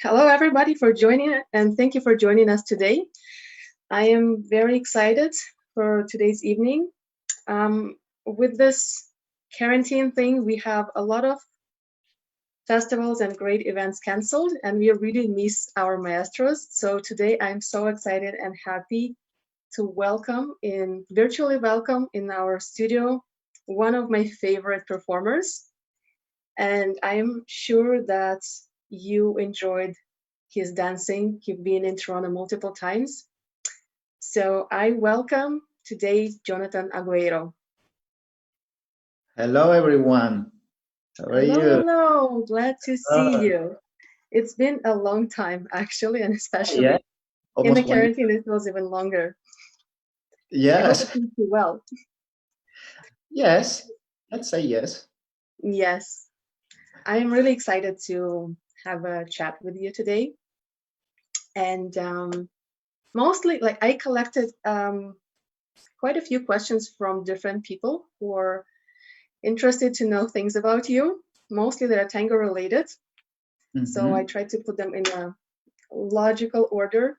Hello, everybody, for joining, and thank you for joining us today. I am very excited for today's evening. With this quarantine thing, we have a lot of festivals and great events canceled, and we really miss our maestros. So today, I'm so excited and happy to virtually welcome in our studio, one of my favorite performers. And I'm sure that you enjoyed his dancing. He's been in Toronto multiple times. So I welcome today Jonatan Aguero. Hello, everyone. How are you? Hello. Glad to see you. It's been a long time, actually, and especially in the Almost 1 year. quarantine, it was even longer. I hope Yes. it treats you well. Yes. Let's say yes. Yes. I am really excited to have a chat with you today. And mostly, I collected quite a few questions from different people who are interested to know things about you, mostly that are tango related. So I tried to put them in a logical order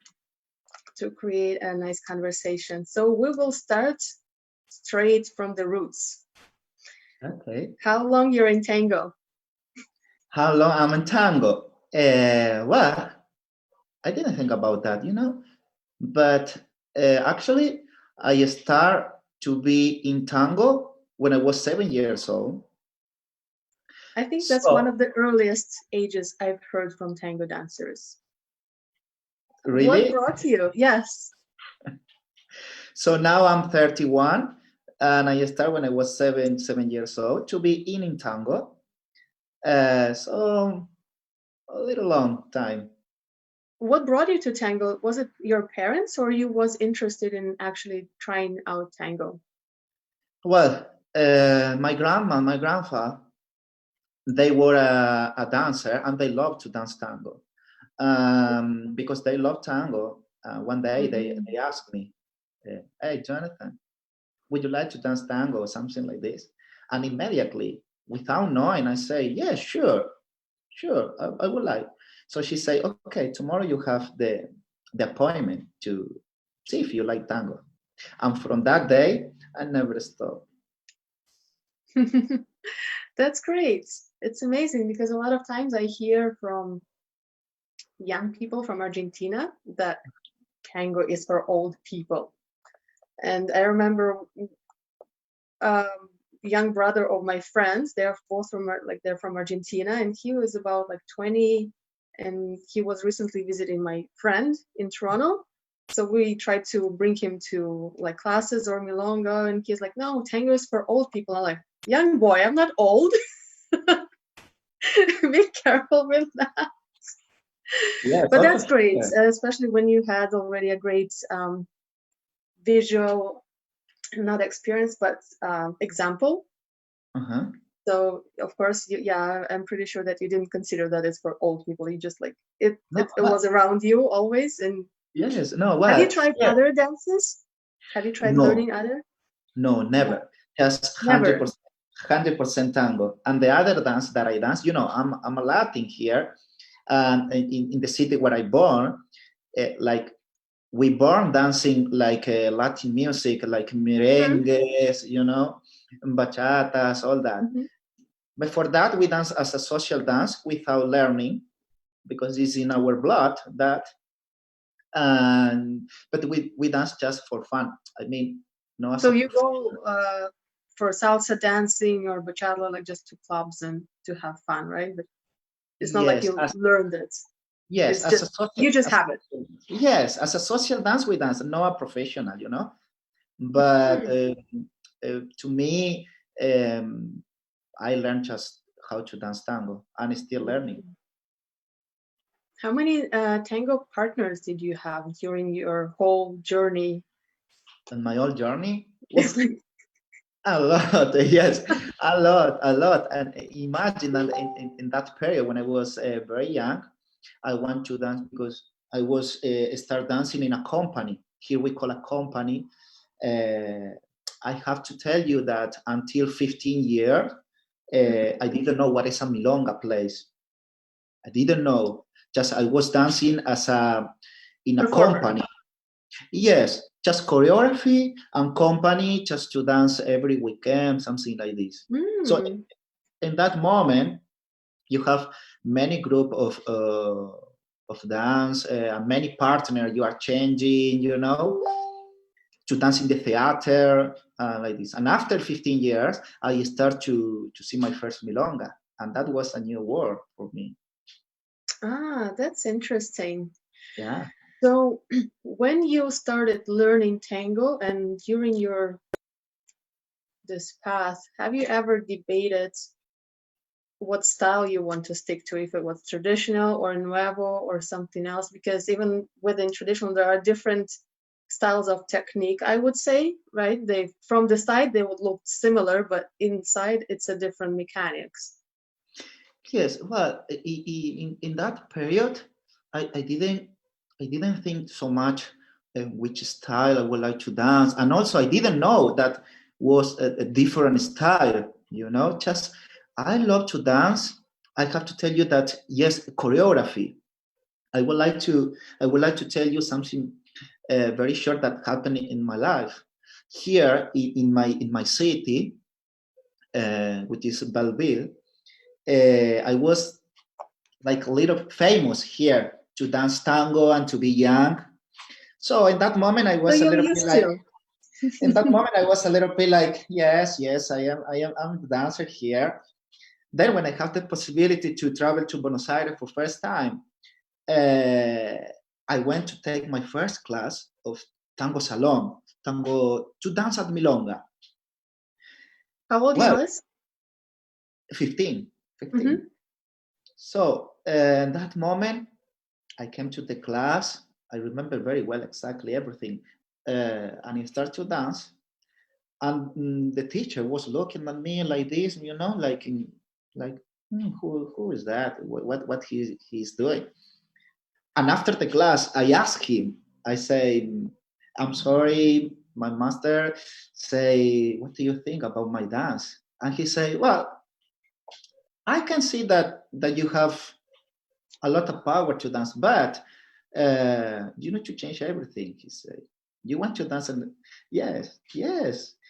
to create a nice conversation. So we will start straight from the roots. Okay. How long you're in tango? How long I'm in tango? Well, I didn't think about that, but actually I start to be in tango when I was 7 years old. I think that's one of the earliest ages I've heard from tango dancers. Really? What brought you? Yes. So now I'm 31, and I started when I was 7 years old to be in tango. So a little long time. What brought you to tango? Was it your parents, or you was interested in actually trying out tango? Well, my grandma, my grandfather, they were a dancer, and they loved to dance tango. Because they love tango. One day they asked me, "Hey, Jonathan, would you like to dance tango or something like this?" And immediately, without knowing, I say, "Yeah, sure, I would like." So she said, "Okay, tomorrow you have the appointment to see if you like tango." And from that day, I never stopped. That's great. It's amazing because a lot of times I hear from young people from Argentina that tango is for old people. And I remember young brother of my friends, they're both they're from Argentina, and he was about 20, and he was recently visiting my friend in Toronto. So we tried to bring him to classes or milonga, and he's like, "No, tango is for old people." I'm like, "Young boy, I'm not old." Be careful with that. Yeah, but that's great, especially when you had already a great visual, not experience, but example. So of course, I'm pretty sure that you didn't consider that it's for old people. You just it was around you always. And yes, no. Well, have you tried other dances? Have you tried learning other? No, never. Just 100% tango. And the other dance that I dance, I'm a Latin here, and in the city where I born, we born dancing Latin music, like merengues, bachatas, all that. Before that, we dance as a social dance without learning, because it's in our blood that. But we dance just for fun. I mean, no. So you go for salsa dancing or bachata, just to clubs and to have fun, right? But it's not like you learned it. Yes, you just have it. Yes, as a social dance we dance, not a professional, But to me, I learned just how to dance tango, and still learning. How many tango partners did you have during your whole journey? In my whole journey? A lot, yes, a lot. And imagine that in that period when I was very young, I want to dance because I was start dancing in a company. Here we call a company. I have to tell you that until 15 years, I didn't know what is a milonga place. I didn't know. Just I was dancing in a Performer. company. Yes, just choreography and company, just to dance every weekend, something like this. So in that moment, you have many group of dance, many partners you are changing, to dance in the theater, like this. And after 15 years, I start to see my first milonga, and that was a new world for me. Ah, that's interesting. Yeah. So when you started learning tango and during this path, have you ever debated what style you want to stick to, if it was traditional or nuevo or something else? Because even within traditional, there are different styles of technique, I would say, right? They, from the side, they would look similar, but inside it's a different mechanics. Yes, well, in that period, I didn't think so much which style I would like to dance, and also I didn't know that was a different style. Just I love to dance. I have to tell you that yes, choreography. I would like to tell you something very short that happened in my life here in my city, which is Belleville. I was like a little famous here to dance tango and to be young. So in that moment, I was So a you little bit used like, to. in that moment, I was a little bit like, yes, I'm the dancer here. Then when I have the possibility to travel to Buenos Aires for first time, I went to take my first class of tango salon, tango to dance at milonga. How old you was? 15. Mm-hmm. So that moment, I came to the class. I remember very well exactly everything, and I started to dance. And the teacher was looking at me like this, who is that? What he's doing? And after the class, I asked him. I say, "I'm sorry, my master. Say, what do you think about my dance?" And he say, "Well, I can see that you have a lot of power to dance, but you need to change everything." He said, "You want to dance?" And yes.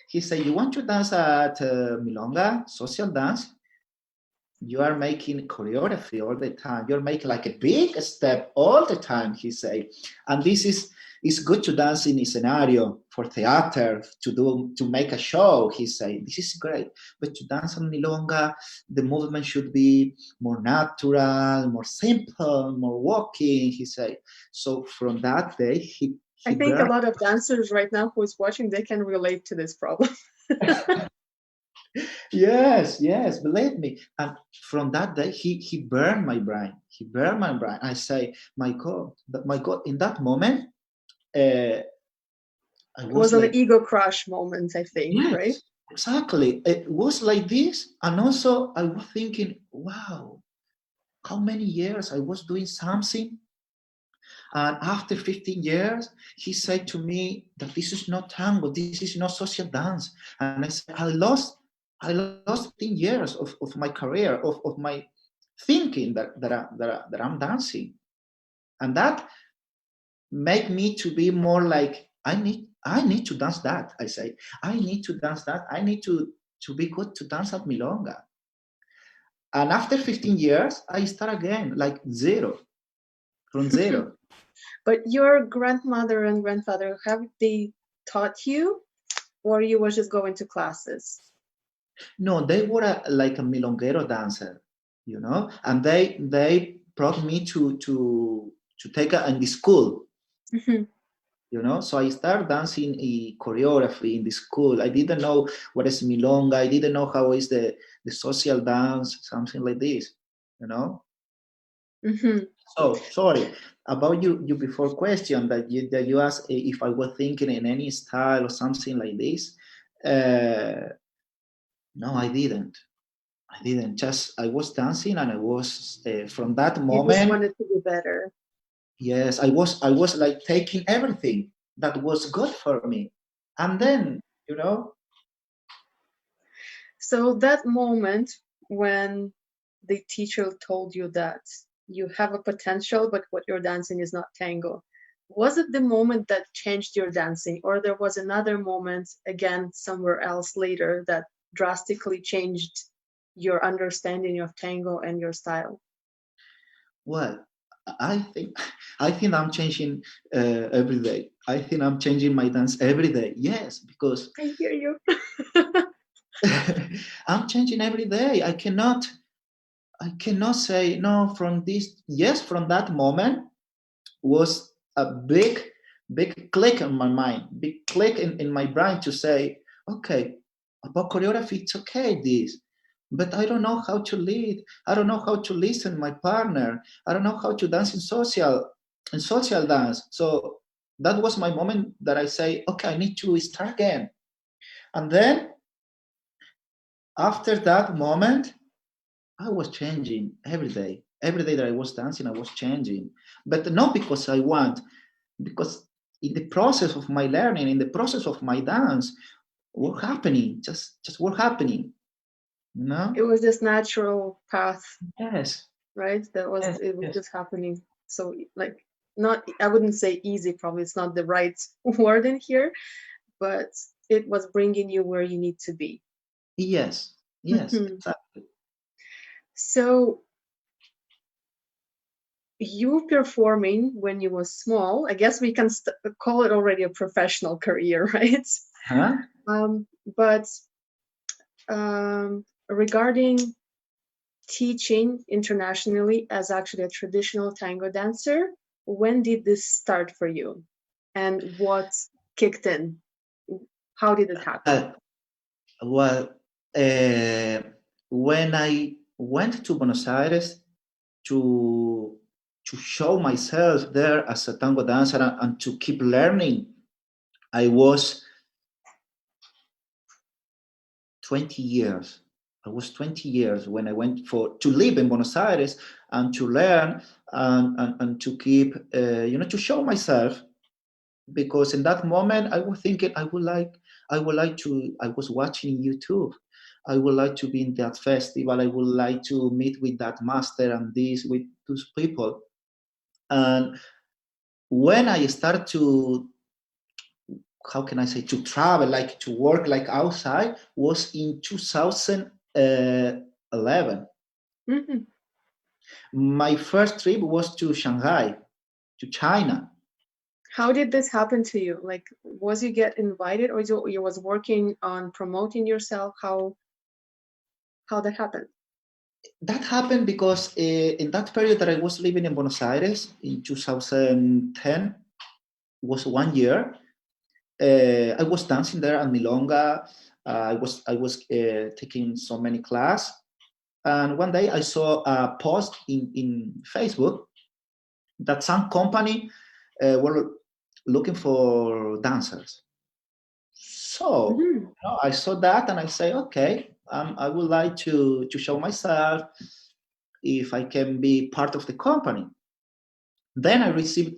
He said, "You want to dance at milonga, social dance? You are making choreography all the time. You're making like a big step all the time." He said, "And this is good to dance in a scenario for theater to make a show." He said, "This is great, but to dance on milonga, the movement should be more natural, more simple, more walking." He said. So from that day, I he think a burned. lot of dancers right now who is watching, they can relate to this problem. Yes, believe me. And from that day, he burned my brain. He burned my brain. I say, my God, in that moment, I It was was an like, ego crush moment, I think, right? yes, exactly. It was like this. And also, I was thinking, wow, how many years I was doing something. And after 15 years, he said to me that this is not tango, this is not social dance. And I said, I lost 15 years of my career, of my thinking that I'm dancing. And that made me to be more like, I need to dance that. I say, I need to dance that. I need to be good to dance at milonga. And after 15 years, I start again, like zero, from zero. But your grandmother and grandfather, have they taught you, or you were just going to classes? No, they were like a milonguero dancer, and they brought me to take in the school, Mm-hmm. So I started dancing choreography in the school. I didn't know what is milonga. I didn't know how is the social dance, something like this, you know. Mm-hmm. So sorry about you before question that you asked if I was thinking in any style or something like this. No, I didn't. I didn't. Just I was dancing, and I was from that You just moment. wanted to be better. Yes, I was like taking everything that was good for me, and then So that moment when the teacher told you that you have a potential, but what you're dancing is not tango. Was it the moment that changed your dancing, or there was another moment again somewhere else later that drastically changed your understanding of tango and your style? Well, I think I think I'm changing every day. I think I'm changing my dance every day. Yes, because I hear you. I'm changing every day. I cannot say no from this. Yes, from that moment was a big click in my mind, big click in my brain to say, okay, about choreography, it's okay this, but I don't know how to lead. I don't know how to listen my partner. I don't know how to dance in social dance. So that was my moment that I say, okay, I need to start again. And then after that moment, I was changing every day. Every day that I was dancing, I was changing. But not because I want, because in the process of my learning, in the process of my dance, what happening? Just what happening? You know? It was this natural path, Yes. right? Yes. It was Yes. just happening. So like not, I wouldn't say easy, probably it's not the right word in here, but it was bringing you where you need to be. Yes. Yes. Mhm. Exactly. So you performing when you was small, I guess we can call it already a professional career, right? Huh? But regarding teaching internationally as actually a traditional tango dancer, when did this start for you? And what kicked in? How did it happen? Well, uh, when I went to Buenos Aires to to show myself there as a tango dancer and to keep learning, I was 20 years. I was 20 years when I went to live in Buenos Aires and to learn and to keep, to show myself. Because in that moment I was thinking I was watching YouTube. I would like to be in that festival. I would like to meet with that master and this with those people. And when I started to, how can I say, to travel, like to work like outside, was in 2011. Mm-hmm. My first trip was to Shanghai, to China. How did this happen to you? Like, was you get invited, or you was working on promoting yourself? How that happened? That happened because in that period that I was living in Buenos Aires in 2010, was 1 year. I was dancing there at Milonga. I was taking so many class, and one day I saw a post in Facebook that some company were looking for dancers. So Mm-hmm. I saw that and I say, okay, I would like to show myself if I can be part of the company. Then I received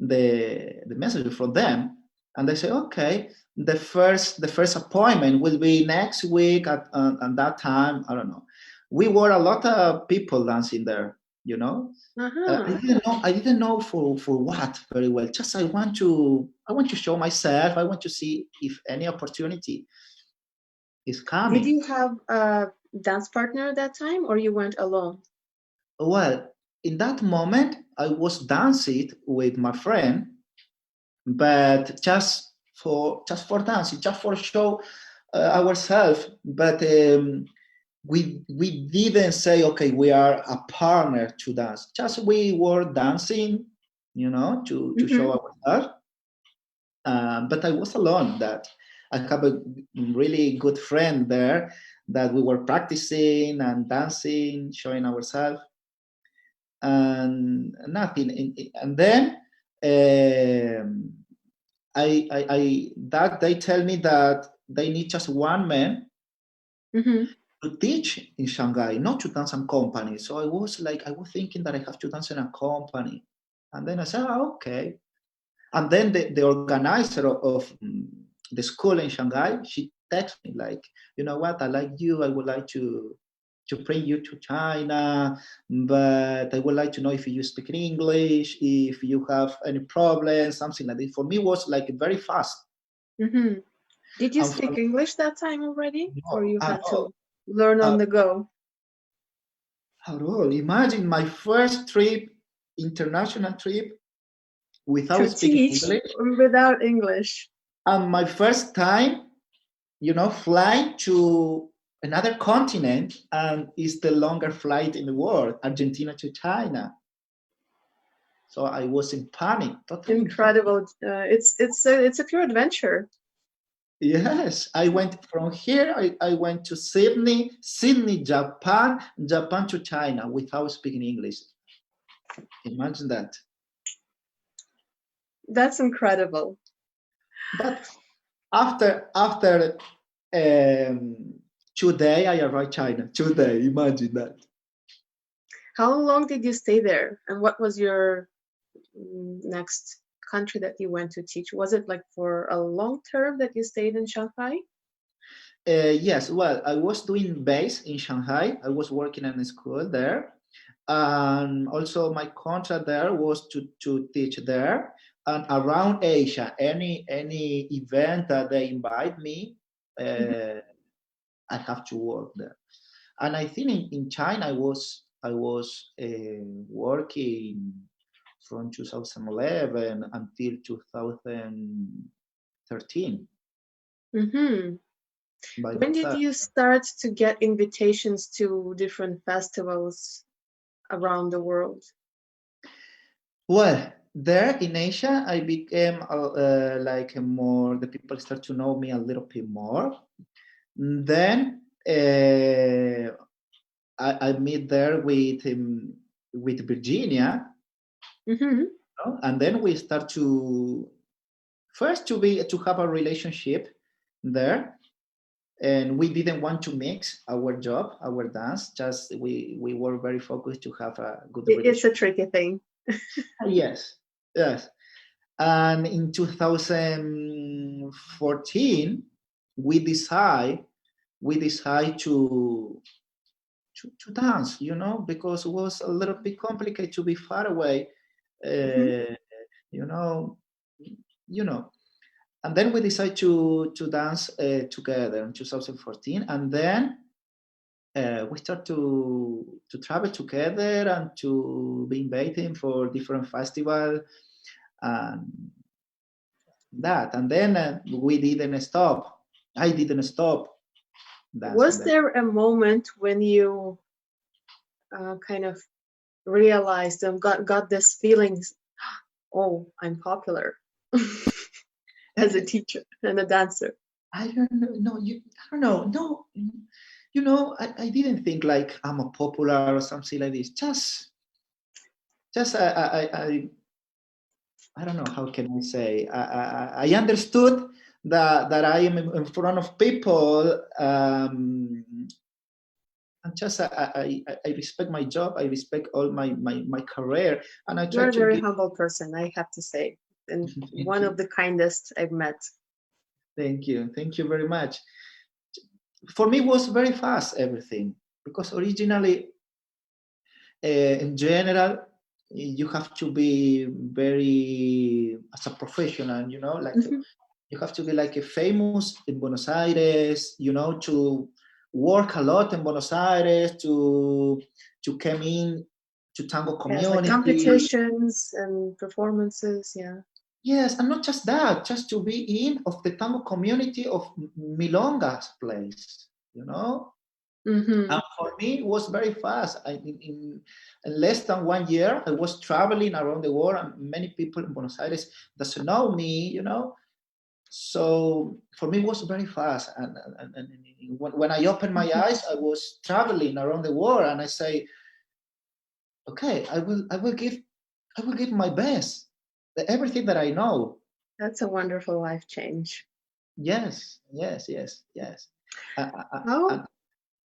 the message from them, and they say, okay, the first appointment will be next week at that time. I don't know. We were a lot of people dancing there, you know. I Uh-huh. didn't know. I didn't know for what very well. Just I want to show myself. I want to see if any opportunity is Did coming. you have a dance partner at that time, or you went alone? Well, in that moment, I was dancing with my friend, but just for dancing, just for show ourselves. But we didn't say, okay, we are a partner to dance. Just we were dancing, to Mm-hmm. show ourselves. But I was alone. That I have a really good friend there that we were practicing and dancing, showing ourselves, and nothing. And then I that they tell me that they need just one man Mm-hmm. to teach in Shanghai, not to dance in company. So I was thinking that I have to dance in a company. And then I said, okay. And then the organizer of the school in Shanghai, she texted me like, you know what, I like you. I would like to bring you to China, but I would like to know if you speak English, if you have any problems, something like this. For me, it was like very fast. Mm-hmm. Did you And speak English that time already, or you at had all, to learn on at, the go? at all. Imagine my first trip, international trip, without To speaking teach English, without English. and my first time, flying to another continent, and it's the longer flight in the world, Argentina to China. So I was in panic, totally in panic. Incredible. It's a pure adventure. Yes, I went from here, I went to Sydney, Japan, Japan to China without speaking English. Imagine that. That's incredible. But after 2 days, I arrived China. 2 days, imagine that. How long did you stay there? And what was your next country that you went to teach? Was it like for a long term that you stayed in Shanghai? Yes, well, I was doing base in Shanghai. I was working in a school there. And also my contract there was to teach there. And around Asia, any event that they invite me, I have to work there. And I think in China, I was working from 2011 until 2013. Mm-hmm. By When that did time. you start to get invitations to different festivals around the world? Well, there in Asia, I became like more, the people start to know me a little bit more. Then I meet there with Virginia, Mm-hmm. and then we start to first to have a relationship there, and we didn't want to mix our job, our dance. Just we were very focused to have a good It's a relationship. tricky thing. Yes, yes. And in 2014, we decide to dance, because it was a little bit complicated to be far away, Mm-hmm. you know, and then we decided to dance together in 2014, and then we start to travel together and to be invited for different festivals and that, and then we didn't stop. I didn't stop dancing Was there. there a moment when you kind of realized and got this feeling, oh, I'm popular as a teacher and a dancer? I don't know. No, I don't know. No, I didn't think like I'm a popular or something like this. Just I don't know how can I say. I understood that I am in front of people, and just I respect my job. I respect all my career, and I try You're a to very give. humble person, I have to say, and Thank one of you, the kindest I've met. thank you very much. For me, it was very fast everything, because originally, in general, you have to be very, as a professional, like Mm-hmm. you have to be like a famous in Buenos Aires, to work a lot in Buenos Aires, to come in to tango Yes, like community. competitions and performances. Yeah. Yes, and not just that, just to be in of the tango community of Milonga's place, Mm-hmm. And for me, it was very fast. In less than 1 year, I was traveling around the world, and many people in Buenos Aires doesn't know me. So for me, it was very fast. And when I opened my Mm-hmm. eyes, I was traveling around the world, and I say, okay, I will give my best, everything that I know. That's a wonderful life change. Yes, yes, yes, yes. How?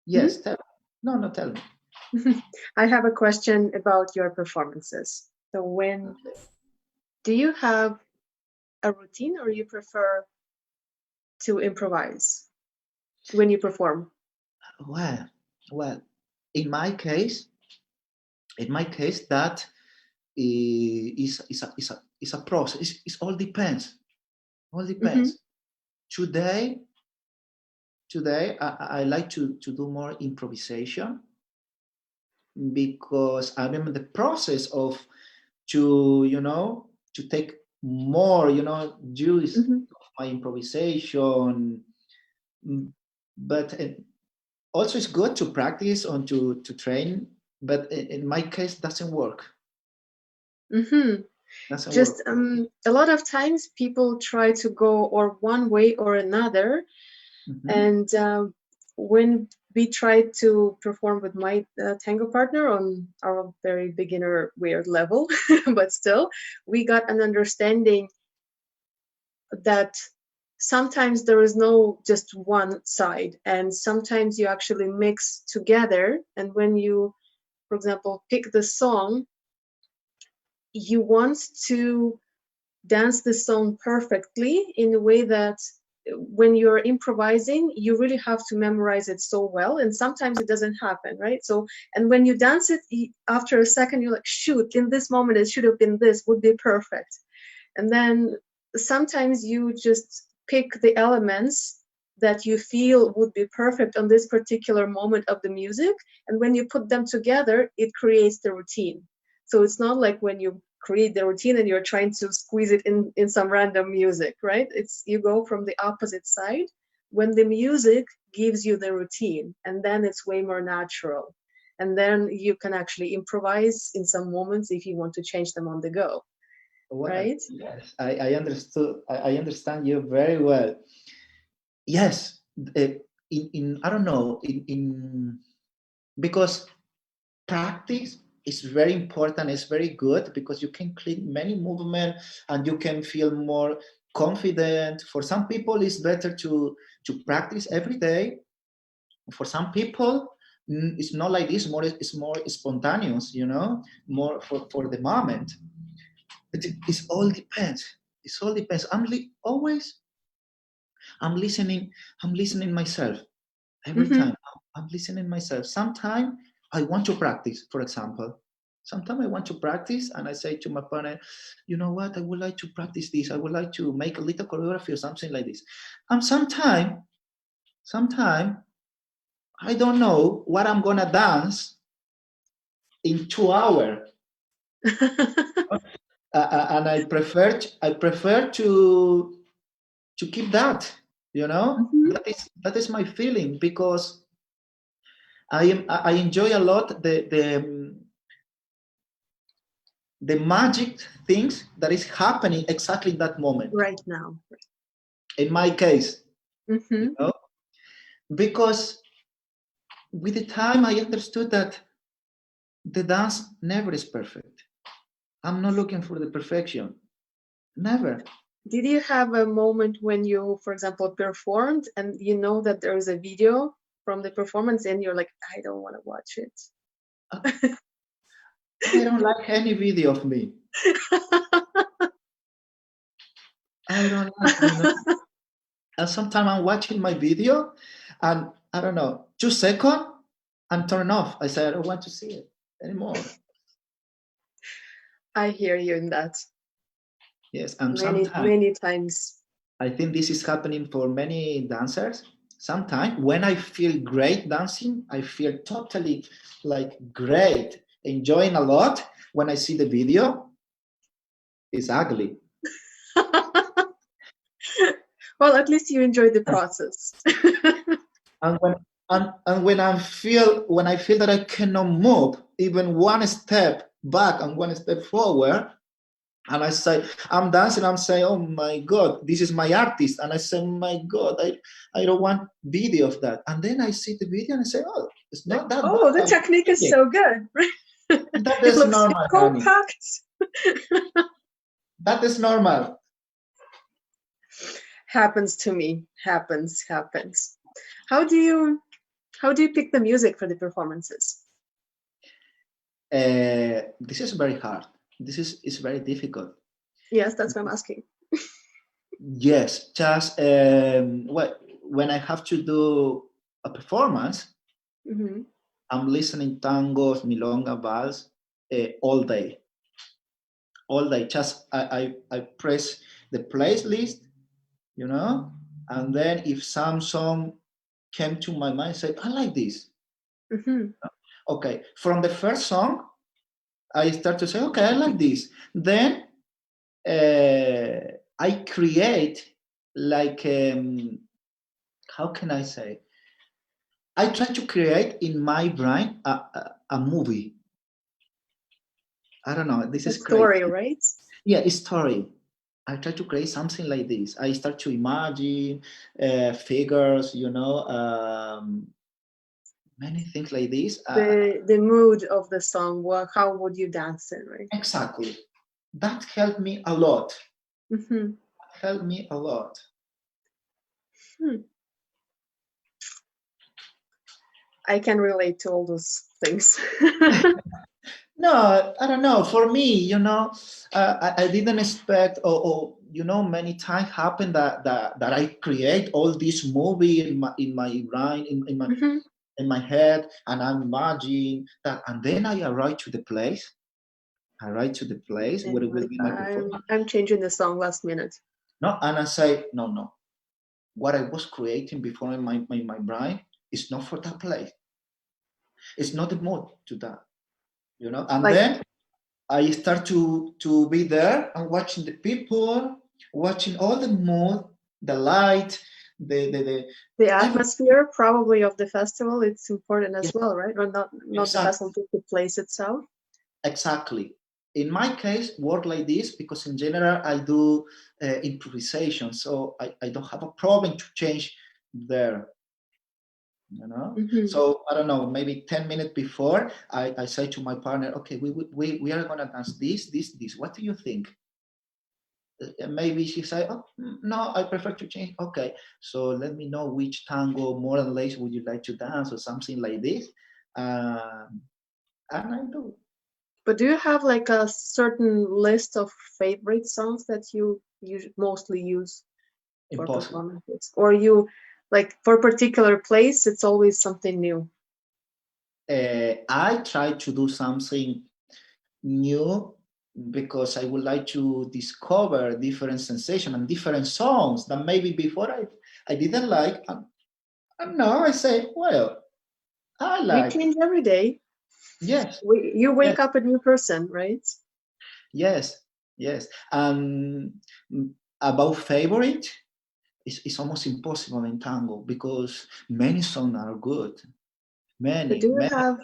Yes, tell. No, no, tell me. I have a question about your performances. So when do you have a routine or you prefer to improvise when you perform? Well, well. in my case, that is a process. It all depends. All depends. Today, I like to do more improvisation, because I'm in the process of to take more juice of my improvisation. But also it's good to practice and to train, but in my case doesn't work. Doesn't Just work. a lot of times people try to go or one way or another. And when we tried to perform with my tango partner on our very beginner weird level, but still, we got an understanding that sometimes there is no just one side, and sometimes you actually mix together. And when you, for example, pick the song, you want to dance the song perfectly in a way that when you're improvising, you really have to memorize it so well, and sometimes it doesn't happen, right? So, and when you dance it, after a second, you're like, shoot, in this moment, it should have been this, would be perfect. And then sometimes you just pick the elements that you feel would be perfect on this particular moment of the music, and when you put them together, it creates the routine. So it's not like when you create the routine and you're trying to squeeze it in some random music, right? It's you go from the opposite side when the music gives you the routine, and then it's way more natural, and then you can actually improvise in some moments if you want to change them on the go. Well, Right? yes, I understood. I understand you very well. Yes, in I don't know, in because practice is very important. It's very good because you can click many movements and you can feel more confident. For some people, it's better to practice every day. For some people, it's not like this. It's more spontaneous. More for the moment. It all depends. It all depends. Always. I'm listening. I'm listening myself every time. I'm listening myself. Sometimes I want to practice. For example, sometimes I want to practice, and I say to my partner, "You know what? I would like to practice this. I would like to make a little choreography or something like this." And sometime, I don't know what I'm gonna dance in 2 hours. And I prefer to keep that. That is my feeling, because I enjoy a lot the magic things that is happening exactly in that moment. Right now. In my case, because with the time I understood that the dance never is perfect. I'm not looking for the perfection. Never. Did you have a moment when you, for example, performed and you know that there is a video from the performance and you're like, I don't want to watch it? I don't like any video of me. I don't like, and sometimes I'm watching my video and I don't know, 2 seconds and turn off. I say, I don't want to see it anymore. I hear you in that. Yes, and many times. I think this is happening for many dancers. Sometimes when I feel great dancing, I feel totally like great, enjoying a lot. When I see the video, it's ugly. Well, at least you enjoy the process. And when I feel that I cannot move even one step back and one step forward, and I say, I'm dancing, I'm saying, oh my God, this is my artist. And I say, my God, I don't want video of that. And then I see the video and I say, oh, it's not that oh, bad. the technique is so good. That is normal, honey. Compact. That is normal. Happens to me. Happens. How do you pick the music for the performances? This is very hard. This is very difficult. Yes, that's what I'm asking. Yes, just when I have to do a performance, I'm listening tangos, milonga, vals all day. All day. Just I press the playlist, you know, and then if some song came to my mind, say, I like this. Mm-hmm. Okay, from the first song, I start to say, okay, I like this. Then I create like, how can I say? I try to create in my brain a movie. I don't know. This A is crazy. story, right? Yeah, a story. I try to create something like this. I start to imagine figures, you know, many things like this. The mood of the song. How would you dance it, right? Exactly. That helped me a lot. Mm-hmm. Helped me a lot. I can relate to all those things. No, I don't know. For me, you know, I didn't expect, or you know, many times happen that I create all this movie in my brain, Mm-hmm. in my head, and I imagine that, and then I arrive to the place. I arrive to the place where it And will like be my performance. I'm changing the song last minute. No, and I say, no, no. What I was creating before in my brain is not for that place. It's not the mood to that, you know. And Like then I start to be there and watching the people, watching all the mood, the light, the every, atmosphere probably of the festival, it's important yeah, as well, right? Or not the exactly, festival, just the place itself. exactly. In my case, work like this because in general I do improvisation, so I don't have a problem to change there, you know. Mm-hmm. So I don't know, maybe 10 minutes before I say to my partner, okay, we are gonna dance this. What do you think? Maybe she said, oh, no, I prefer to change. Okay, so let me know which tango more or less would you like to dance or something like this. And I do. But do you have like a certain list of favorite songs that you mostly use for Impossible. performances, or you like for a particular place it's always something new? I try to do something new because I would like to discover different sensation and different songs that maybe before I didn't like. And now I say, well, I We like. change every day. Yes, You yes, wake up a new person, right? yes, yes. About favorite, it's almost impossible in tango because many songs are good. But do Many, you many. have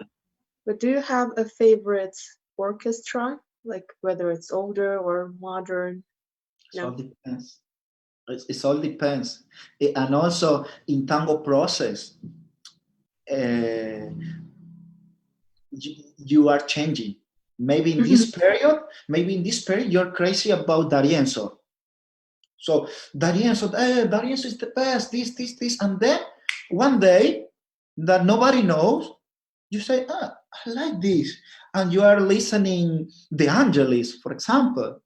but do you have a favorite orchestra, like whether it's older or modern? It all No. depends. It all depends. And also in tango process, uh, you are changing. Maybe in this period, you're crazy about D'Arienzo. So D'Arienzo is the best. This, and then one day that nobody knows, you say, I like this, and you are listening De Angelis, for example,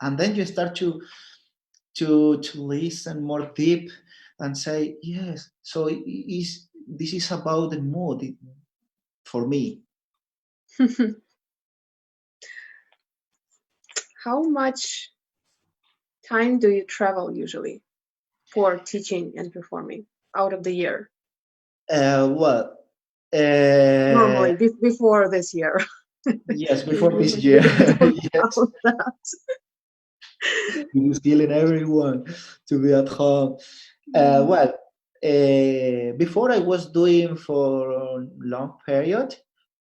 and then you start to listen more deep and say, yes. So this is about the mood for me. How much time do you travel usually for teaching and performing out of the year? Well, Normally, before this year. yes, before this We year, don't yes, count that. he's killing everyone to be at home. Well, before I was doing for a long period,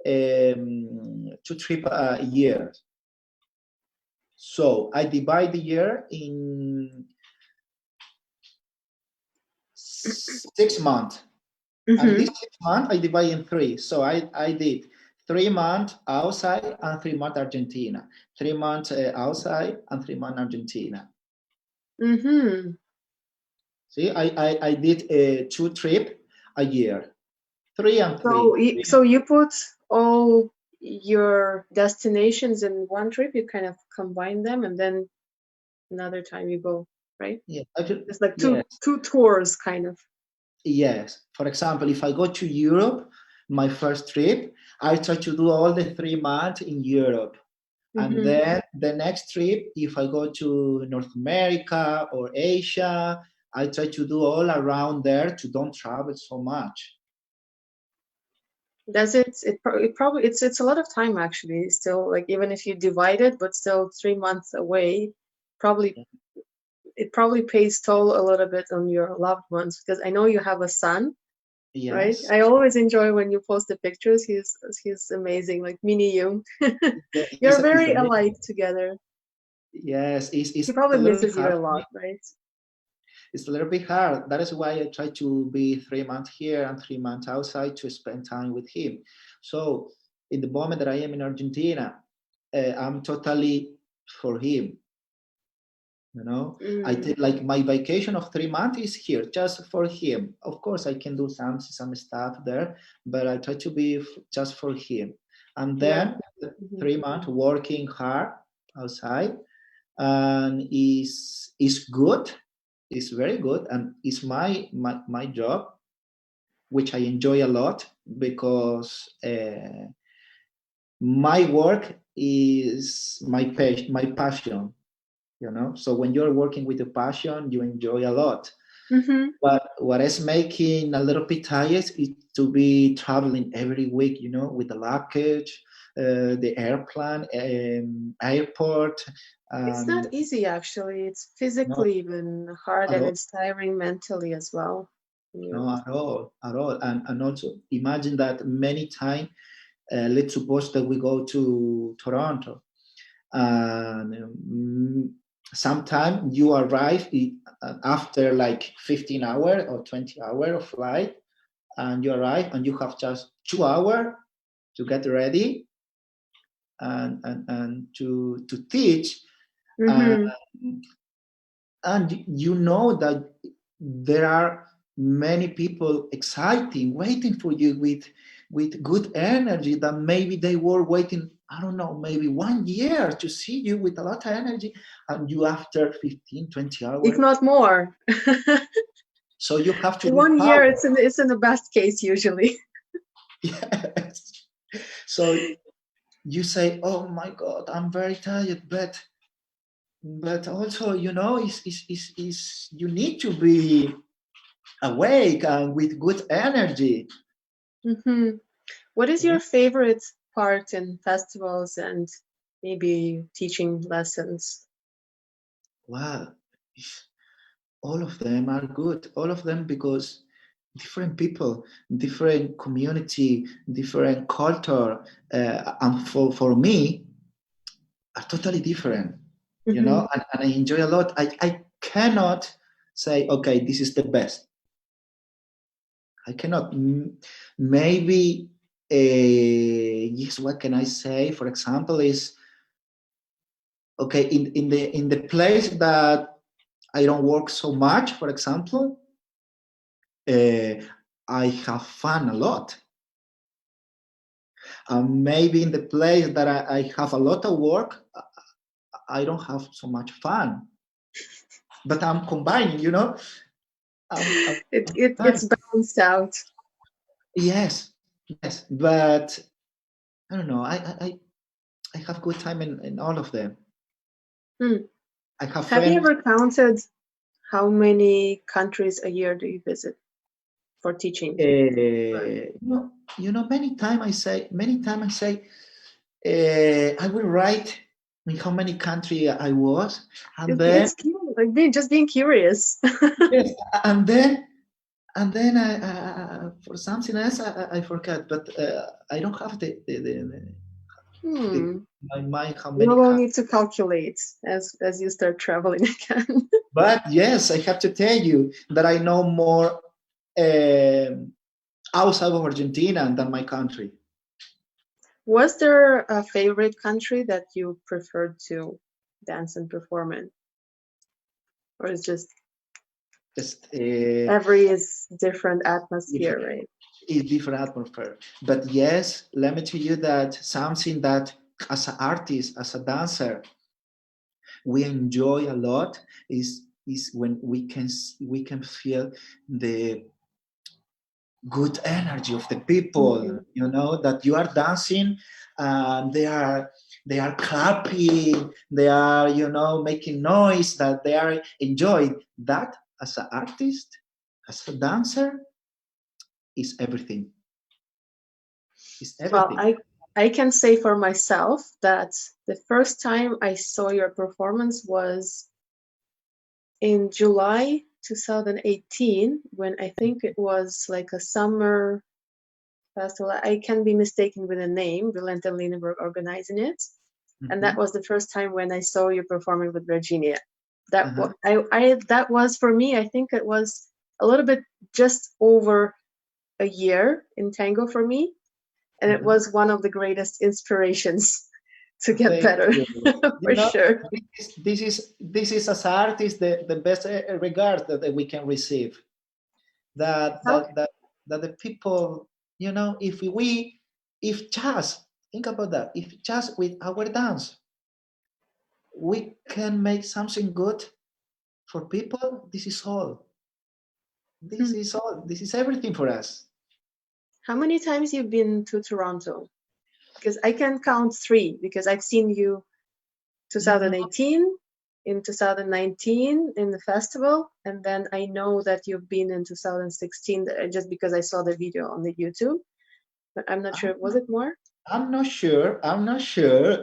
2 trips a year. So I divide the year in 6 months. And Mm-hmm. this 6 months I divide in three. So I did 3 months outside and 3 months Argentina. 3 months outside and 3 months Argentina. Mm-hmm. See, I did 2 trips a year. Three and So, three. so you put all your destinations in one trip, you kind of combine them, and then another time you go, right? Yeah, actually, It's like yes, two tours, kind of. yes. For example, if I go to Europe, my first trip, I try to do all the 3 months in Europe. And then the next trip, if I go to North America or Asia, I try to do all around there to don't travel so much. Does it probably it's a lot of time actually. Still, like even if you divide it, but still 3 months away, probably it probably pays toll a little bit on your loved ones, because I know you have a son, right? Yes. I always enjoy when you post the pictures. He's amazing, like mini you. You're It's very amazing. alike together. Yes, He it's a probably little bit misses you hard a for me. lot, right? It's a little bit hard. That is why I try to be 3 months here and 3 months outside to spend time with him. So in the moment that I am in Argentina, I'm totally for him. You know, I take like my vacation of 3 months is here just for him. Of course, I can do some stuff there, but I try to be just for him. And Yeah. then 3 months working hard outside, and is good. It's very good, and it's my job, which I enjoy a lot because my work is my passion. You know, so when you're working with a passion, you enjoy a lot. But what is making a little bit tired is to be traveling every week, you know, with the luggage, the airplane, airport. It's not easy actually. It's No, physically even hard, at and all. it's tiring mentally as well. No, at all. And also imagine that many times, let's suppose that we go to Toronto, and sometime you arrive after like 15 hour or 20 hour of flight, and you arrive and you have just 2 hours to get ready and to teach. And you know that there are many people exciting waiting for you with good energy, that maybe they were waiting, I don't know, maybe 1 year to see you with a lot of energy, and you after 15, 20 If hours. not more. So you have to do 1 year, power. it's in the best case usually. Yes. So you say, oh my God, I'm very tired, but also, you know, is you need to be awake and with good energy. What is your favorite part in festivals and maybe teaching lessons? Well, all of them are good. All of them, because different people, different community, different culture, and for me, are totally different. You know, and I enjoy a lot. I cannot say, okay, this is the best. I cannot. Maybe, yes. What can I say? For example, is okay in the place that I don't work so much. For example, I have fun a lot. Maybe in the place that I have a lot of work, I don't have so much fun. But I'm combining, you know. It's balanced out. Yes, yes. But I don't know. I have good time in all of them. I have Have you friends. ever counted how many countries a year do you visit for teaching? You know, many times I say, I will write in how many country I was, and then It's cute, like being curious. yes, and then for something else I forget, but I don't have my mind how You many will countries. need to calculate as you start traveling again. But yes, I have to tell you that I know more outside of Argentina than my country. Was there a favorite country that you preferred to dance and perform in? Or is just every is different atmosphere, right? It's different atmosphere. But yes, let me tell you that something that as an artist, as a dancer, we enjoy a lot is when we can feel the good energy of the people, that you are dancing, and they are clapping, they are, making noise, that they are enjoying that. As an artist, as a dancer, is everything. Is everything. Well, I can say for myself that the first time I saw your performance was in July 2018, when I think it was like a summer festival. I can be mistaken with the name. Bülent and Lina were organizing it, and that was the first time when I saw you performing with Virginia. That that was for me. I think it was a little bit just over a year in tango for me, and it was one of the greatest inspirations to get better. For sure. This is as artists the best regard that we can receive. That the people, if just think about that, if just with our dance we can make something good for people, this is all. This is all. This is everything for us. How many times you've been to Toronto? Because I can count 3, because I've seen you 2018, in 2019 in the festival, and then I know that you've been in 2016 just because I saw the video on the YouTube, but I'm not sure. Was it more? I'm not sure.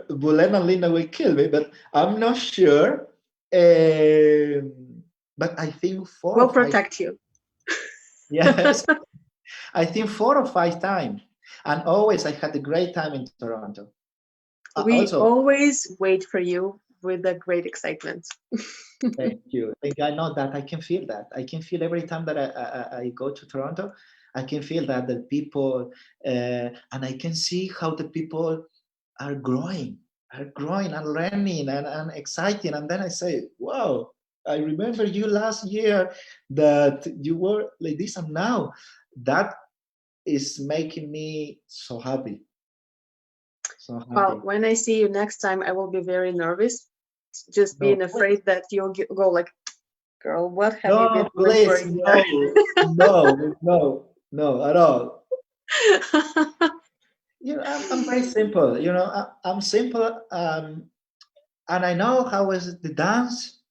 Bülent and Lina will kill me, but I'm not sure. But I think 4 we'll protect you. Yes. I think 4 or 5 times. And always I had a great time in Toronto. We also always wait for you with a great excitement. Thank you. I know that. I can feel that. I can feel every time that I go to Toronto, I can feel that the people, and I can see how the people are growing and learning and exciting. And then I say, wow, I remember you last year that you were like this, and now that is making me so happy. Well, when I see you next time, I will be very nervous, just being afraid that you'll go like, girl, what have you been doing for a year? No, at all. I'm very simple. I'm simple, and I know how is the dance.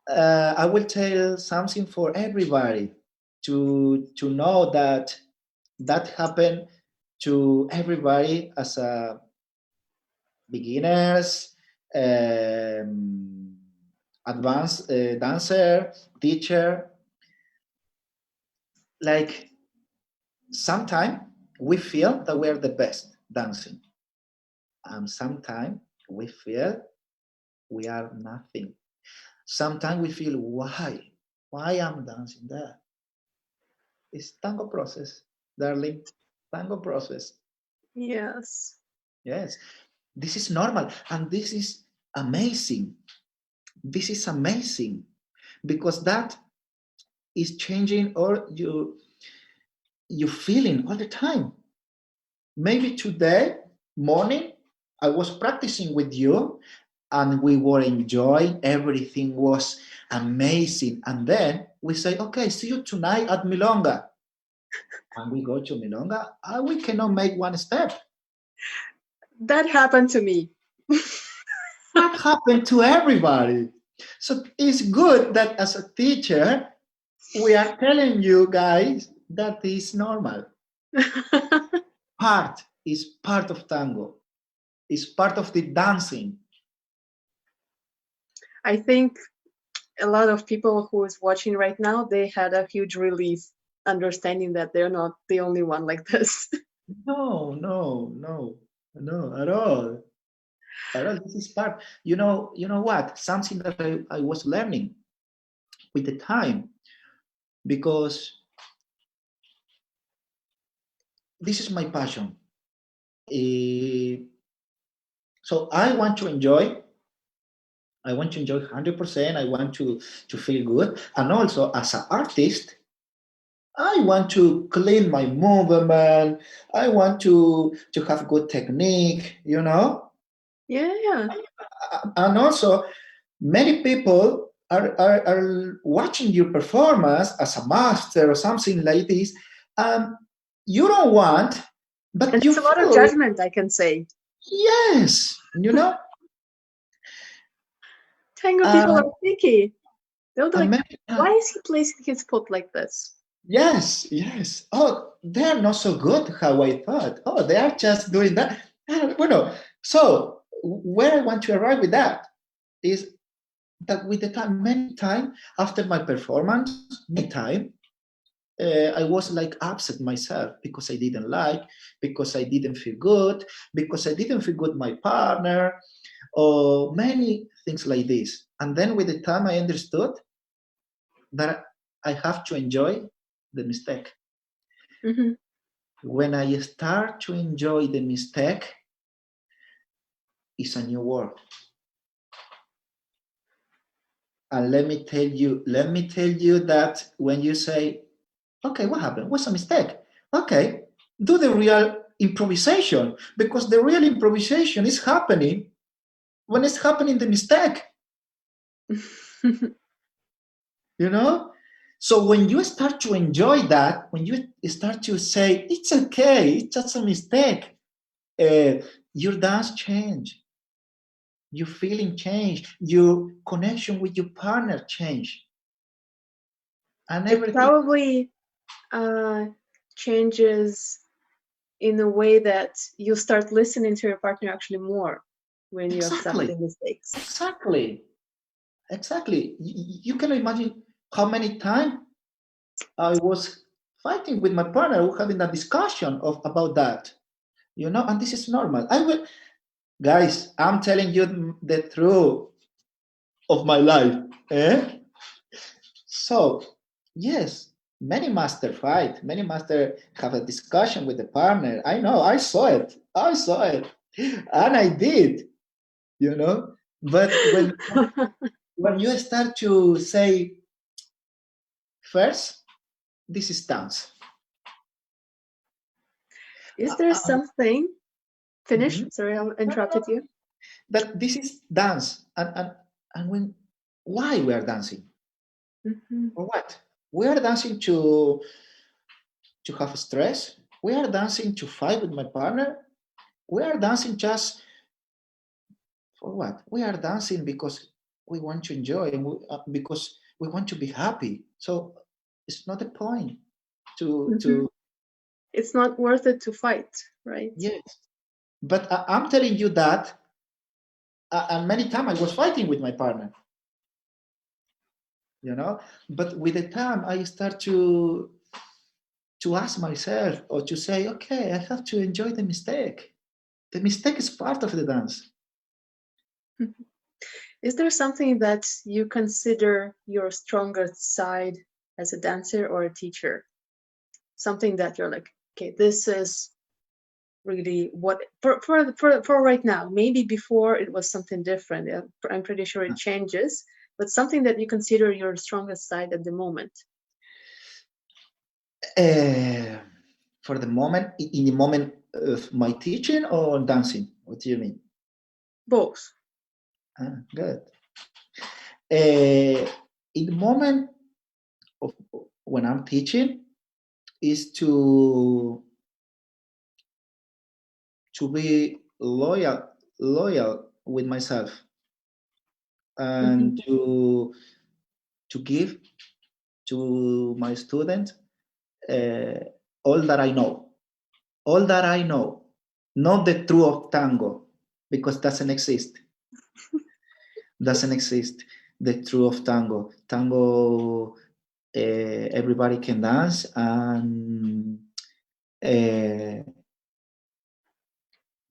I will tell something for everybody to know that happened to everybody as a beginners, advanced dancer, teacher. Like sometimes we feel that we are the best dancing, and sometimes we feel we are nothing. Sometimes we feel why I'm dancing there. It's tango process, darling. Tango process. Yes. This is normal, and this is amazing. This is amazing because that is changing all you feeling all the time. Maybe today morning I was practicing with you and we were enjoying, everything was amazing, and then we say, okay, see you tonight at Milonga, and we go to Milonga and we cannot make one step. That happened to me. That happened to everybody. So it's good that as a teacher we are telling you guys that is normal. Is part of tango. It's part of the dancing. I think a lot of people who is watching right now, they had a huge relief understanding that they're not the only one like this. No, at all. This is part. You know what? Something that I was learning with the time, because this is my passion. So I want to enjoy. I want to enjoy 100%. I want to feel good. And also as an artist, I want to clean my movement. I want to have good technique, Yeah. And also, many people are watching your performance as a master or something like this, you don't want, but And you it's a lot of feel it. judgment, I can say. Yes, Tango people uh, are picky. They'll be like, America. why is he placing his foot like this? Yes, yes. Oh, they're not so good how I thought. Oh, they are just doing that. Bueno, so where I want to arrive with that is that with the time, many time after my performance, many time, I was like upset myself because I didn't like, because I didn't feel good, because I didn't feel good my partner, or many things like this. And then with the time I understood that I have to enjoy the mistake. Mm-hmm. When I start to enjoy the mistake, it's a new world. And let me tell you that when you say, okay, what happened? What's a mistake? Okay, do the real improvisation, because the real improvisation is happening when it's happening the mistake. So when you start to enjoy that, when you start to say, it's okay, it's just a mistake, your dance change, your feeling change, your connection with your partner change, and It everything. probably changes in a way that you start listening to your partner actually more when you accept the mistakes. Exactly. You can imagine how many times I was fighting with my partner, having a discussion about that, and this is normal. Guys, I'm telling you the truth of my life. So, yes, many master fight, many master have a discussion with the partner. I know, I saw it, and I did, But when you start to say, first, this is dance. Is there something? Finish. Mm-hmm. Sorry, I interrupted you. That this is dance, and why we are dancing? Mm-hmm. For what? We are dancing to have stress. We are dancing to fight with my partner. We are dancing just for what? We are dancing because we want to enjoy, and because we want to be happy. So it's not a point to. It's not worth it to fight, right? Yes, but I'm telling you that, and many times I was fighting with my partner. But with the time I start to ask myself, or to say, okay, I have to enjoy the mistake. The mistake is part of the dance. Is there something that you consider your strongest side as a dancer or a teacher? Something that you're like, okay, this is really what for right now. Maybe before it was something different. I'm pretty sure it changes, but something that you consider your strongest side at the moment. For the moment, in the moment of my teaching or dancing? What do you mean? Both. Good. In the moment of when I'm teaching, is to be loyal with myself, and to give to my students all that I know. Not the truth of tango, because doesn't exist. The truth of tango. Tango, everybody can dance, and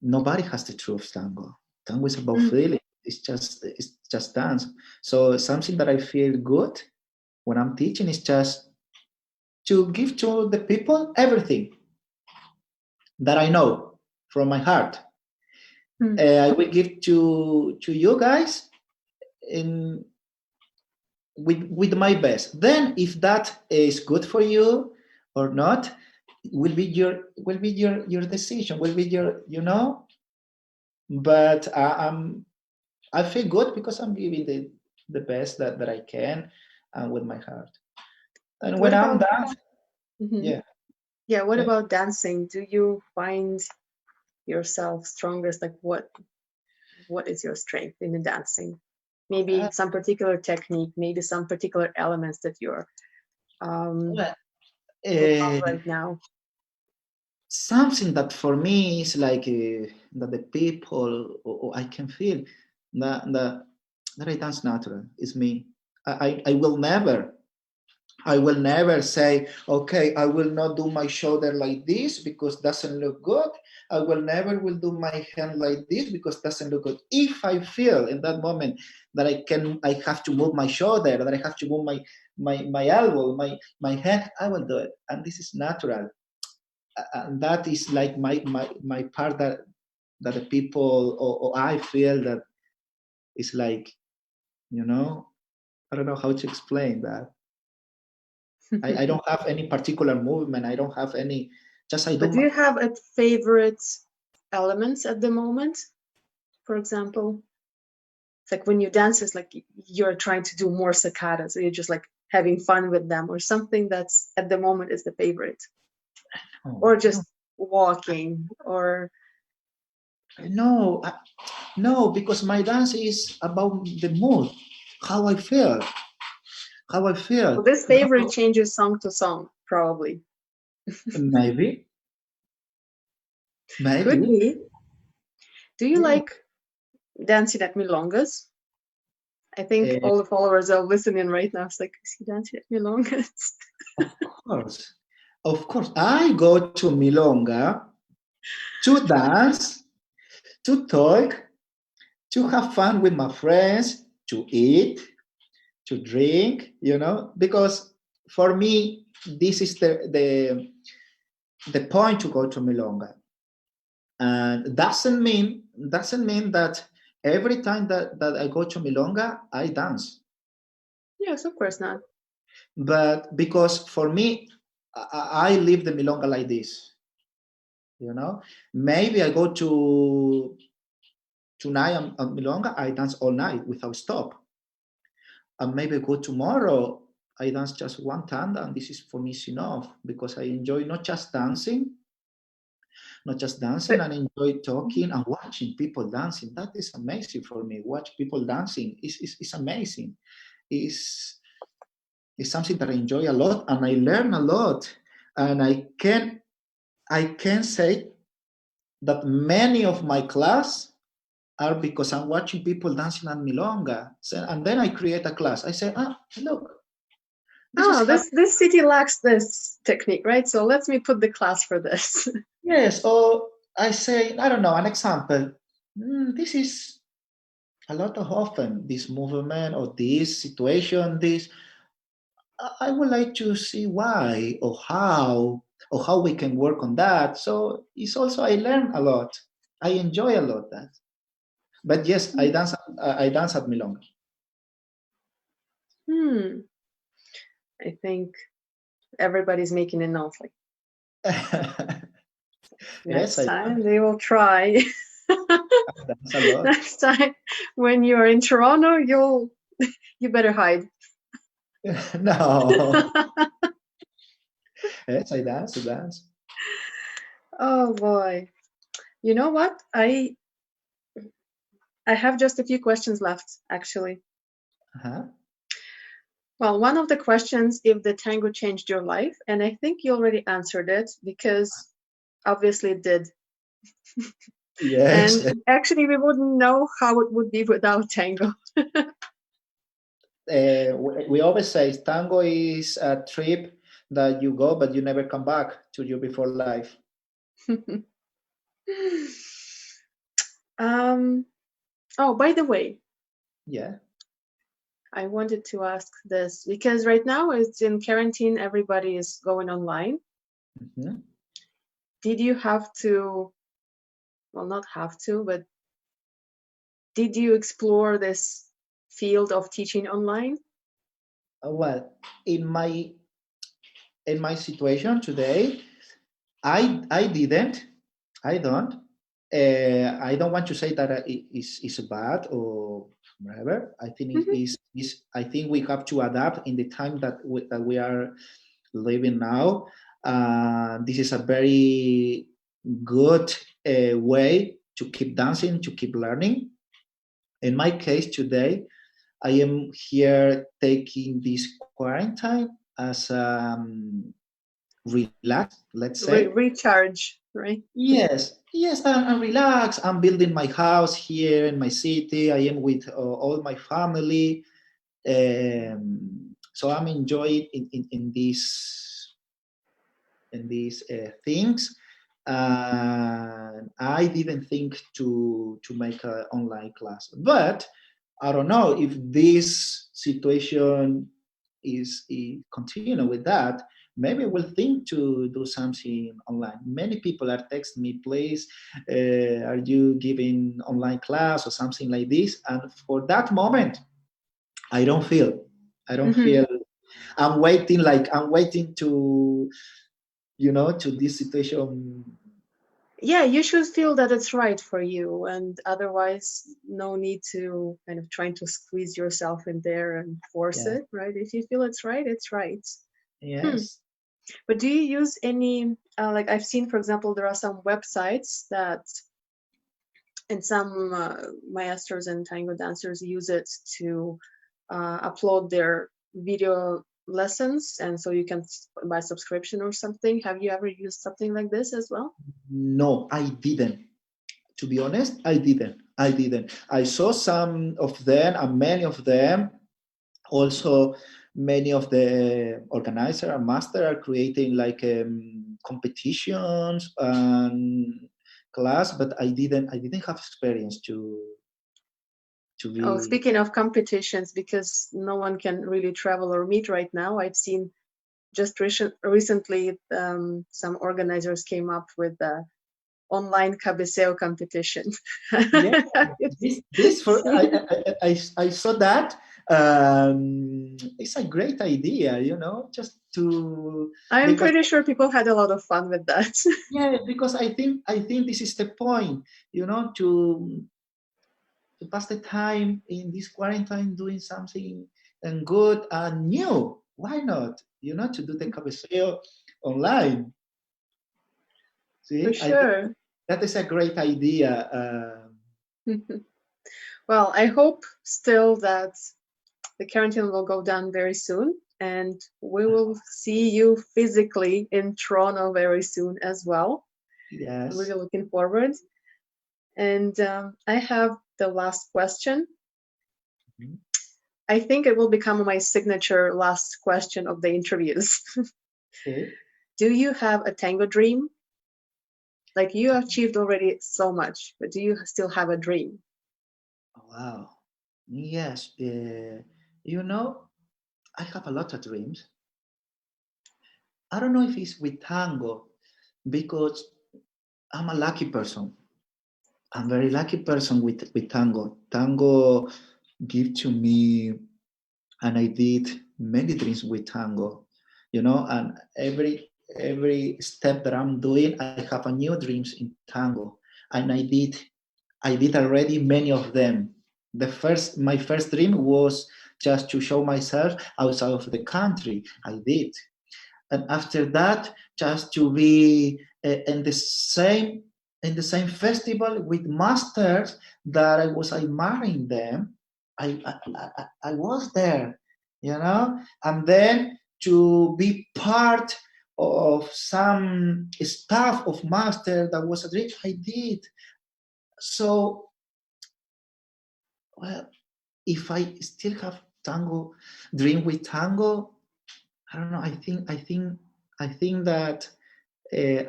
nobody has the truth of tango. Tango is about feeling. It's just dance. So something that I feel good when I'm teaching is just to give to the people everything that I know from my heart. I will give to you guys with my best. Then, if that is good for you or not, will be your decision. Will be your. But I feel good because I'm giving the best that I can, and with my heart. And What when I'm about done, Mhm. yeah. Yeah, what Yeah. about dancing? Do you find yourself strongest? Like what is your strength in the dancing? Uh, Maybe some particular technique, maybe some particular elements that you're um well, you love uh, right now. something that for me is like that the people or I can feel that I dance natural is me. I will never. I will never say, okay, I will not do my shoulder like this because doesn't look good. I will never will do my hand like this because doesn't look good. If I feel in that moment that I have to move my shoulder, that I have to move my elbow, my head, I will do it. And this is natural. And that is like my part that the people or I feel that is like, you know, I don't know how to explain that. I don't have any particular movement. I don't have any. Just I do But do my. you have a favorite elements at the moment? For example, it's like when you dance, it's like you're trying to do more staccato, so you're just like having fun with them, or something that's at the moment is the favorite, Oh, or just walking, or no, no, because my dance is about the mood, how I feel, how I well, feel. this favorite changes song to song, probably. Maybe, Could maybe. be. Do you Yeah. like dancing at milongas? I think Uh, all the followers are listening right now. It's like, is he dancing at milongas? of course, of course. I go to Milonga to dance, to talk, to have fun with my friends, to eat, to drink, because for me, this is the point to go to Milonga. And doesn't mean that every time that I go to Milonga, I dance. Yes, of course not. But because for me, I live the Milonga like this, Maybe I go to tonight on Milonga, I dance all night without stop. And maybe go tomorrow, I dance just one tanda, and this is for me is enough because I enjoy not just dancing, But and enjoy talking and watching people dancing. That is amazing for me. Watch people dancing is amazing. Is is something that I enjoy a lot and I learn a lot. And I can say that many of my class are because I'm watching people dancing at Milonga. So, and then I create a class. I say, look, this is oh, how. this city lacks this technique, right? So let me put the class for this. Yes, or I say, I don't know, an example. This is a lot of often, this movement or this situation, this, I would like to see why or how we can work on that. So it's also, I learn a lot. I enjoy a lot that. But yes, I dance at Milonga. Hmm. I think everybody's making a note. Like Yes, next I time they will try. dance a lot. Next time when you're in Toronto, you better hide. No. Yes, I dance. Oh boy. You know what? I have just a few questions left, actually. Uh-huh. Well, one of the questions, if the tango changed your life, and I think you already answered it because obviously it did. Yes. And actually, we wouldn't know how it would be without tango. We always say tango is a trip that you go, but you never come back to your before life. um, oh, by the way, Yeah. I wanted to ask this because right now it's in quarantine, everybody is going online. Mm-hmm. Did you have to, well, not have to, but did you explore this field of teaching online? Well, in my situation today, I didn't. I don't. I don't want to say that it is bad or whatever. I think it is. I think we have to adapt in the time that we are living now. This is a very good way to keep dancing, to keep learning. In my case today, I am here taking this quarantine as relax, let's say. Recharge, right? Yes, yes, and relax. I'm building my house here in my city. I am with all my family. So I'm enjoying in these things. I didn't think to make an online class, but I don't know if this situation is continue with that. Maybe we'll think to do something online. Many people are texting me, please, are you giving online class or something like this? And for that moment, I don't feel. I'm waiting to to this situation. Yeah, you should feel that it's right for you, and otherwise no need to kind of trying to squeeze yourself in there and force it, right? If you feel it's right, it's right. Yes. But do you use any like I've seen, for example, there are some websites that and some maestros and tango dancers use it to upload their video lessons, and so you can buy subscription or something. Have you ever used something like this as well? No, I didn't. To be honest, I didn't. I saw some of them, and many of them also. Many of the organizer and master are creating like competitions and class, but I didn't have experience to be. Oh, speaking of competitions, because no one can really travel or meet right now, I've seen just recently some organizers came up with the online cabeceo competition. Yeah, this for I saw that. It's a great idea, just to. I'm pretty sure people had a lot of fun with that. Yeah, because I think this is the point, to pass the time in this quarantine doing something and good and new. Why not? To do the cabeceo online. See, For sure. I think that is a great idea. Well, I hope still that the quarantine will go down very soon, and we will see you physically in Toronto very soon as well. Yes. I'm really looking forward. And I have the last question. Mm-hmm. I think it will become my signature last question of the interviews. Okay. Do you have a tango dream? Like, you achieved already so much, but do you still have a dream? Wow. Yes. I have a lot of dreams. I don't know if it's with tango, because I'm a lucky person. I'm a very lucky person with tango. Tango give to me, and I did many dreams with tango, and every step that I'm doing, I have a new dreams in tango, and I did already many of them. My first dream was just to show myself outside of the country. I did, and after that, just to be in the same festival with masters that I was admiring them. I was there, and then to be part of some staff of master that was a dream. I did. So, well, if I still have tango, dream with tango, I don't know. I think that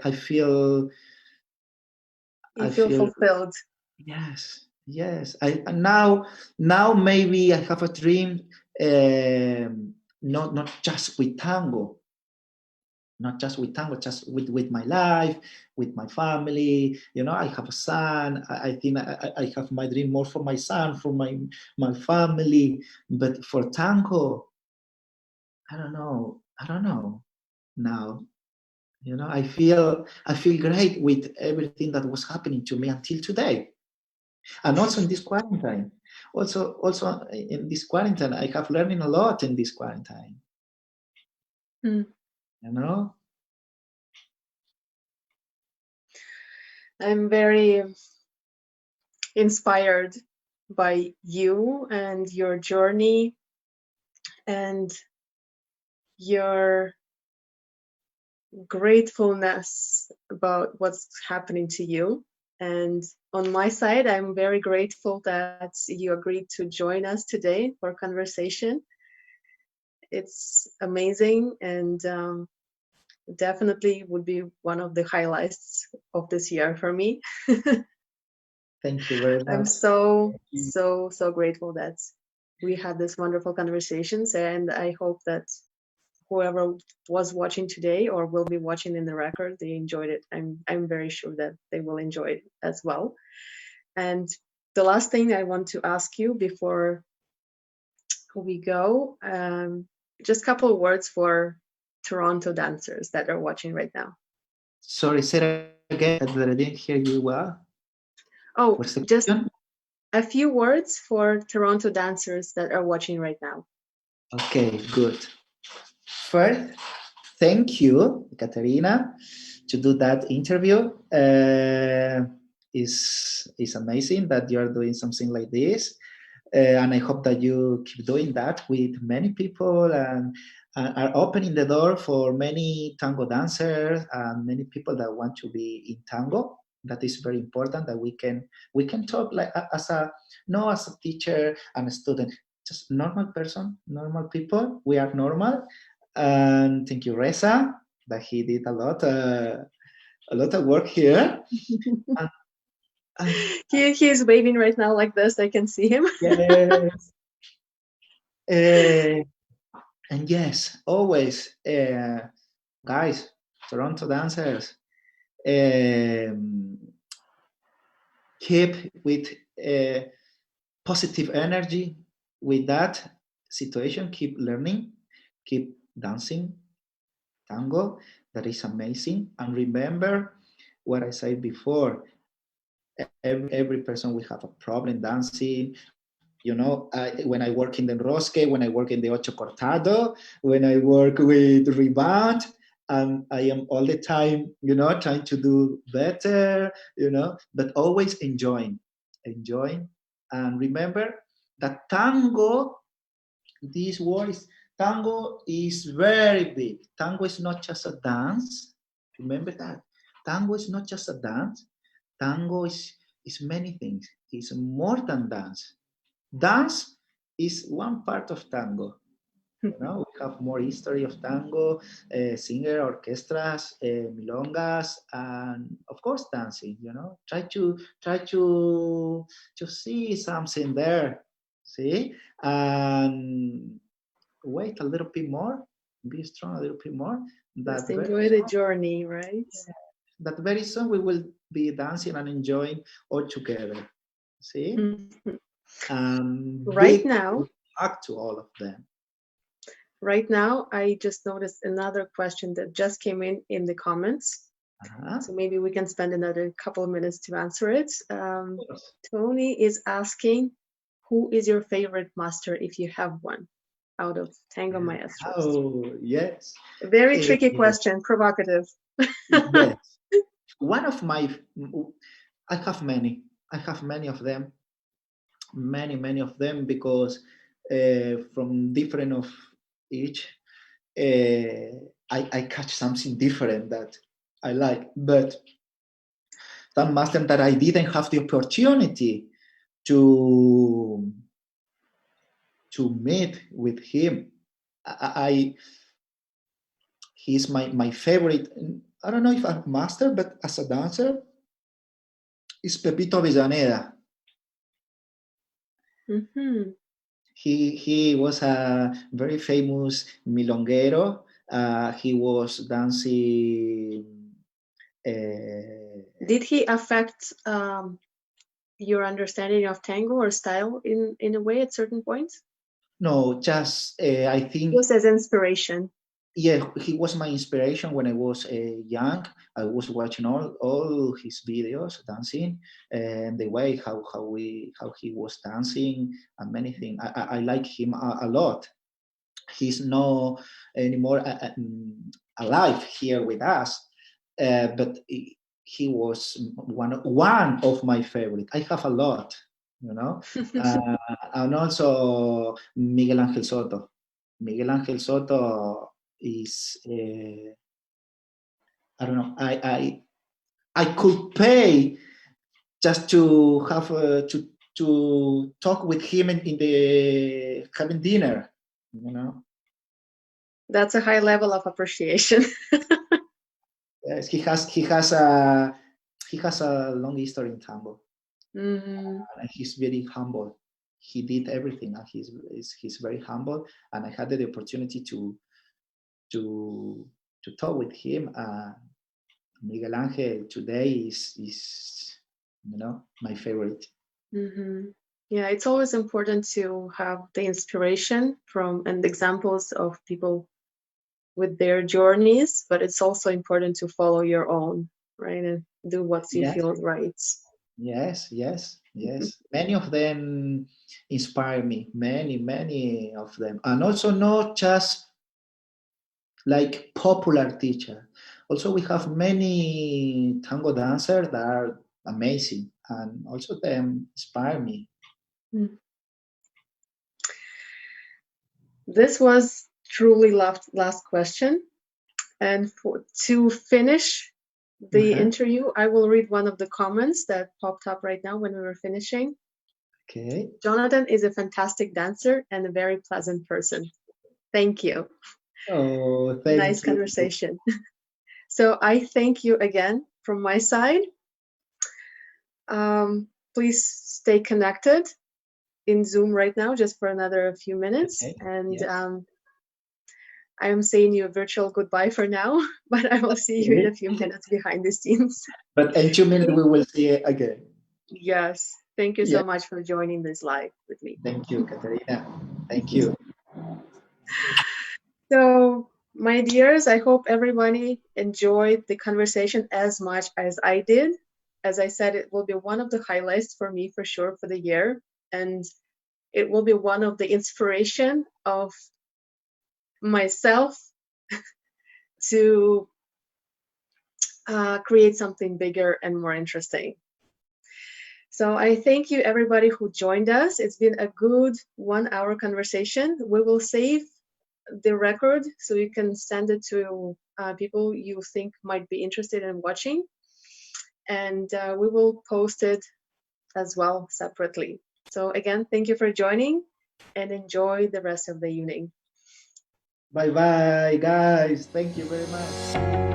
I feel. You feel fulfilled. Yes. Now maybe I have a dream. Not just with tango. Not just with tango, just with my life, with my family. I have a son. I think I have my dream more for my son, for my family. But for tango, I don't know now. You know, I feel great with everything that was happening to me until today, and also in this quarantine. Also in this quarantine, I have learning a lot in this quarantine. Mm. You know, I'm very inspired by you and your journey and your gratefulness about what's happening to you. And on my side, I'm very grateful that you agreed to join us today for conversation. It's amazing and definitely would be one of the highlights of this year for me. thank you very I'm much. so grateful that we had this wonderful conversations, and I hope that whoever was watching today or will be watching in the record, they enjoyed it. I'm very sure that they will enjoy it as well. And the last thing I want to ask you before we go, just a couple of words for Toronto dancers that are watching right now. Sorry, say it again. That I didn't hear you well. Oh, What's the just question? a few words for Toronto dancers that are watching right now. Okay, good. First, thank you, Katerina, to do that interview. Is amazing that you're doing something like this, and I hope that you keep doing that with many people and are opening the door for many tango dancers and many people that want to be in tango. That is very important that we can talk like as a no as a teacher and a student, just normal person, normal people. We are normal. And thank you, Reza, that he did a lot of work here. And, He's waving right now like this. I can see him. yes, uh, and yes, always, guys, Toronto dancers, um, keep with positive energy with that situation. Keep learning, keep dancing tango. That is amazing. And remember what I said before. Every person will have a problem dancing. You know, when I work in the Rosque, when I work in the Ocho Cortado, when I work with Rebound, and I am all the time, you know, trying to do better, you know, but always enjoying. And remember that this word is, tango is very big. Tango is not just a dance. Remember that. Tango is not just a dance. Tango is many things. It's more than dance. Dance is one part of tango. You know, we have more history of tango, singer, orchestras, milongas, and of course dancing. You know, try to see something there. See, and wait a little bit more, be strong a little bit more. Just That very enjoy the journey, right? that very soon we will be dancing and enjoying all together. See, Right big now, hug to all of them. right now, I just noticed another question that just came in the comments. Uh-huh. So maybe we can spend another couple of minutes to answer it. Of course. Tony is asking, who is your favorite master if you have one out of Tango Maestros? Oh, yes. A very tricky question, provocative. Yes. One of my, I have many. I have many of them. Many of them because from different of each, I catch something different that I like. But that master that I didn't have the opportunity to meet with him, he's my favorite. I don't know if a master, but as a dancer, is Pepito Avellaneda. Mm-hmm. He was a very famous milonguero. He was dancing. Did he affect your understanding of tango or style in a way at certain points? No, just I think Just as inspiration. yeah, he was my inspiration when I was young. I was watching all his videos dancing, and the way how he was dancing and many things. I like him a lot. He's no anymore alive here with us, but he was one of my favorite. I have a lot, you know, and also Miguel Angel Soto. Miguel Angel Soto is I don't know. I could pay just to have to talk with him in the having dinner. You know. That's a high level of appreciation. Yes, he has a long history in tango, and he's very humble. He did everything, and he's very humble. And I had the opportunity to talk with him. Miguel Angel today is my favorite. Yeah, it's always important to have the inspiration from and examples of people with their journeys, but it's also important to follow your own, right? And do what you Yes, feel right. yes. Many of them inspire me. Many of them, and also not just like popular teacher. Also, we have many tango dancers that are amazing, and also them inspire me. This was truly last question. And to finish the interview, I will read one of the comments that popped up right now when we were finishing. Okay. Jonatan is a fantastic dancer and a very pleasant person. Thank you. Oh, thank nice you. Conversation. So I thank you again from my side. Please stay connected in Zoom right now, just for another few minutes. Okay. And yes. I am saying you a virtual goodbye for now, but I will see you in a few minutes behind the scenes. But in 2 minutes, we will see it again. Yes. Thank you so much for joining this live with me. Thank you, Katerina. Thank you. So, my dears, I hope everybody enjoyed the conversation as much as I did. As I said, it will be one of the highlights for me for sure for the year. And it will be one of the inspiration of myself to create something bigger and more interesting. So I thank you everybody who joined us. It's been a good 1 hour conversation. We will save the record so you can send it to people you think might be interested in watching. And we will post it as well separately. So again, thank you for joining and enjoy the rest of the evening. Bye-bye, guys. Thank you very much.